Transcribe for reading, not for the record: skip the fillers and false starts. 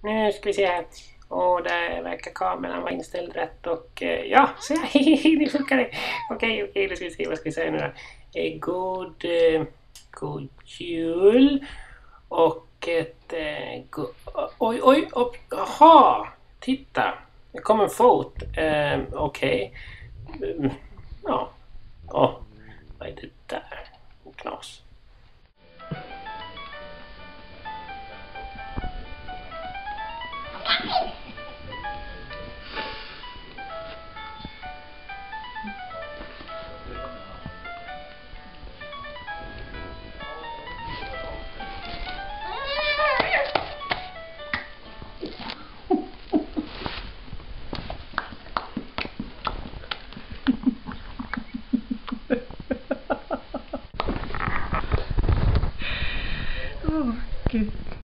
Nu ska vi se här. Och där verkar kameran vara inställd rätt och ja, så här, nu funkar det. Okej, då ska vi se, vad ska vi säga nu då? God jul och oj, aha, titta, det kom en fot. Okej. Ja, vad är det där? Knas. Åh, gud.